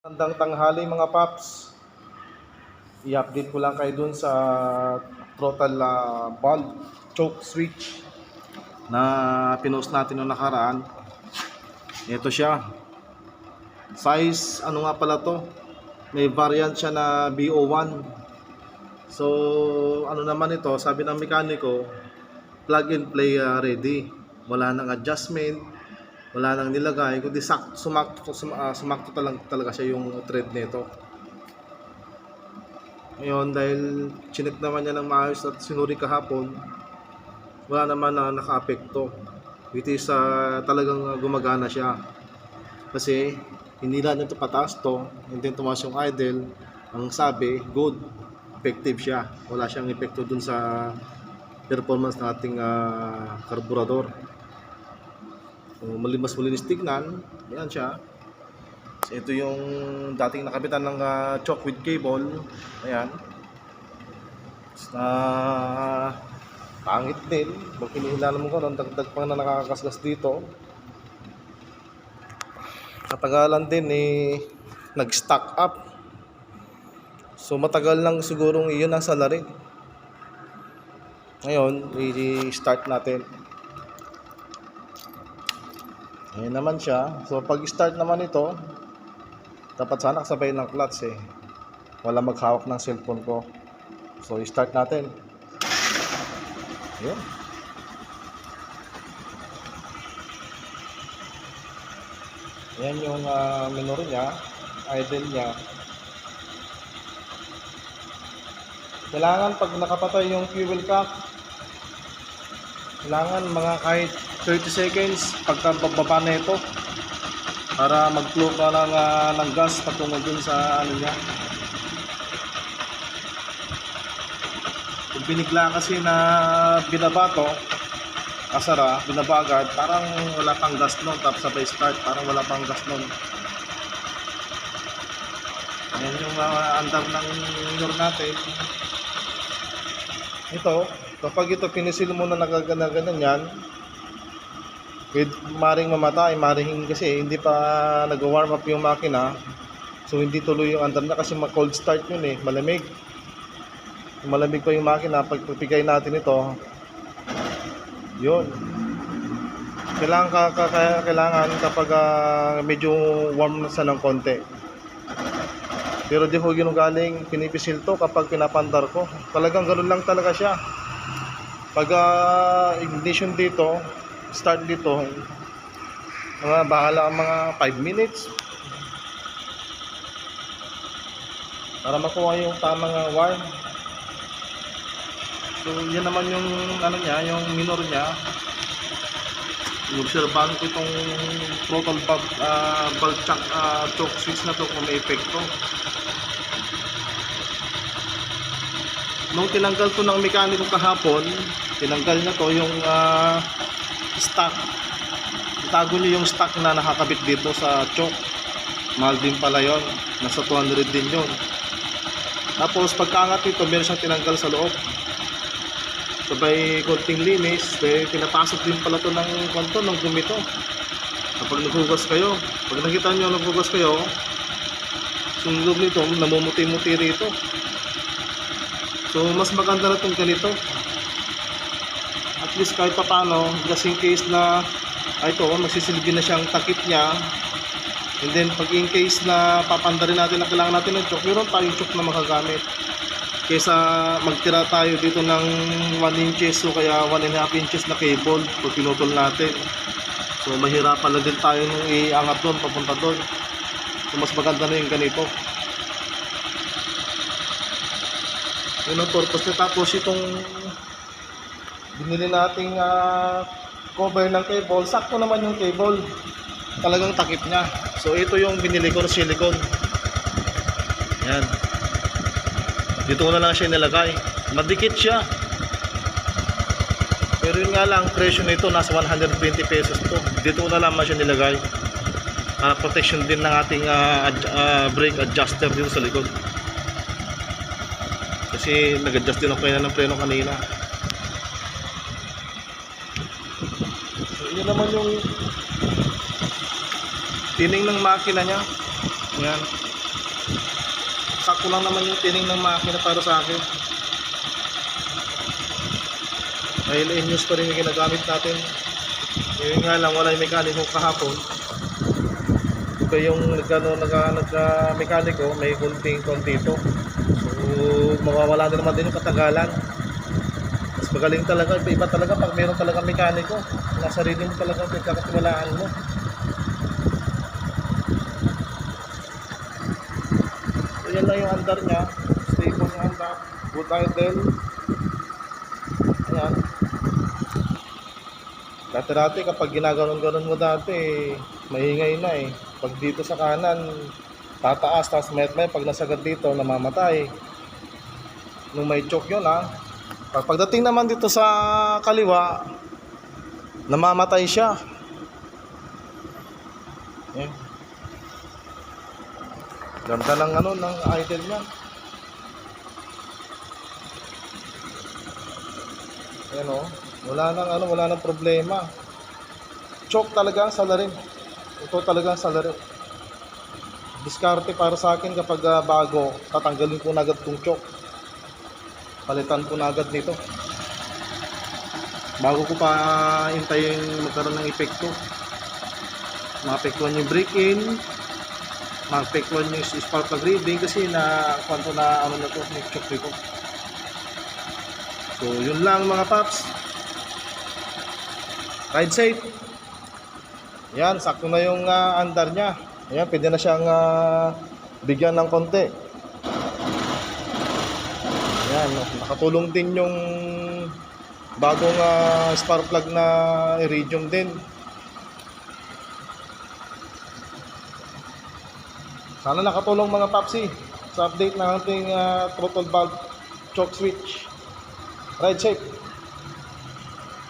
Magandang tanghali mga paps. I-update ko lang kayo dun sa throttle valve choke switch na pinost natin noong nakaraan. Ito siya. Size ano nga pala to? May variant siya na BO1. So ano naman ito, sabi ng mekaniko, plug and play ready. Wala nang adjustment, wala nang nilagay, kundi sumakto talaga siya yung thread nito. Ngayon, dahil chinek naman niya ng maayos at sinuri kahapon, wala naman na naka-apekto. Which is talagang gumagana siya. Kasi hindi lang ito pataas to, hindi tumaas yung idle. Ang sabi, good, effective siya. Wala siyang epekto dun sa performance ng ating karburador. So, mas malinis tignan, yan siya. So, ito yung dating nakabitan ng choke with cable. Ayan. Pangit din. Pag hinihila mo ko, dagdag pa na nakakasgas dito. Katagalan din nag-stack up. So matagal lang sigurong iyon ang salary. Ngayon, i-start natin. Ayan naman siya. So pag start naman ito, dapat sana kasabay ng clutch wala maghawak ng cellphone ko. So i-start natin. Ayan. Ayan yung minor niya, idle niya. Kailangan pag nakapatay yung fuel cap, kailangan mga kahit 30 seconds pagkababa na ito para mag-flow ka ng gas patungo dun sa ano niya. Kung binigla kasi na binaba to, kasara, binaba agad, parang wala pang gas nun, tapos sabay start, parang wala pang gas nun. Ayan yung andar ng minor natin. Ito, kapag ito pinisil mo na nagagana-ganan yan, maring mamatay, maring kasi hindi pa nag-warm up yung makina. So hindi tuloy yung andar na kasi ma-cold start yun malamig. Malamig pa yung makina, pag pipigay natin ito, yun. Kailangan kapag medyo warm na sa ng konti. Pero di ko ginugaling pinipisil to kapag pinapandar ko. Talagang ganoon lang talaga siya. Pag ignition dito, start dito, bahala ang mga 5 minutes para makuha yung tamang warm. So yan naman yung ano niya, yung minor niya. Obserbahan ko itong throttle valve choke switch na to kung may epekto. Nung tinanggal to ng mekaniko kahapon, tinanggal na to yung stock. Itago niyo yung stock na nakakabit dito sa choke. Mahal din pala yun. Nasa 200 din yun. Tapos pagkaangat nito, meron siyang tinanggal sa loob. Sabay konting linis, pinapasok din pala to ng konto ng gumito. Kapag naghugas kayo, pag nakita nyo naghugas kayo, sundog nito, namumuti-muti rito. So mas maganda na itong ganito. At least kahit pa paano, just in case na ito, magsisilbi na siyang takip niya. And then pag in case na papandarin natin na kailangan natin ng choke, meron tayong choke na makagamit. Kesa magtira tayo dito ng 1 inches o kaya 1.5 inches na cable pag pinutol natin. So mahirapan na din tayo nung iangat doon, papunta doon. So mas maganda na yung ganito. Yun ang purpose na. Tapos itong binili nating cover ng cable, sakto naman yung cable, talagang takip niya. So ito yung binili ko na silicone. Yan, dito ko na lang siya nilagay, madikit siya. Pero yun nga lang, presyo nito nasa 120 pesos to. Dito ko na lang siya nilagay para protection din ng ating brake adjuster dito sa likod. Kasi nag-adjust din ako kaya ng preno kanina. So yun naman yung tining ng makina niya. Ayan. sakto lang naman yung tining ng makina para sa akin. Dahil in-use pa rin yung ginagamit natin. Yun nga lang, wala yung mekaniko kahapon. Iba yung nagka-mekaniko, may konti ito. So, mawawala din naman din yung katagalan. Mas magaling talaga, iba talaga pag meron talaga mekaniko. Nasa sarili mo talaga, pagkakatiwalaan mo. So, yan lang yung andar niya. Stable yung andar. Good idle. Ayan. Dati kapag ginaganon-ganon mo dati, maingay na eh. Pag dito sa kanan, tataas, tapos may pag nasagad dito, namamatay. Nung may choke yun ha. Pagdating naman dito sa kaliwa, namamatay siya. Ayan. Ganda ng ng idle niya. Ayan o. Wala nang problema. Choke talaga ang salarin. Ito talaga ang salarin. Diskarte para sa akin kapag bago, tatanggalin ko na agad tong choke. Palitan ko na agad nito. Bago ko pa hintayin magkaroon ng epekto. Maapektuhan yung break-in, maapektuhan yung spark plug reading kasi na kwanto na na to, may choke dito. So yun lang mga paps. Ride safe. Yan, sakto na yung andar niya. Ayan, pwede na siyang bigyan ng konti. Ayan, nakatulong din yung bagong spark plug na iridium din. Sana nakatulong mga papsi sa update ng ating throttle valve choke switch. Ride safe.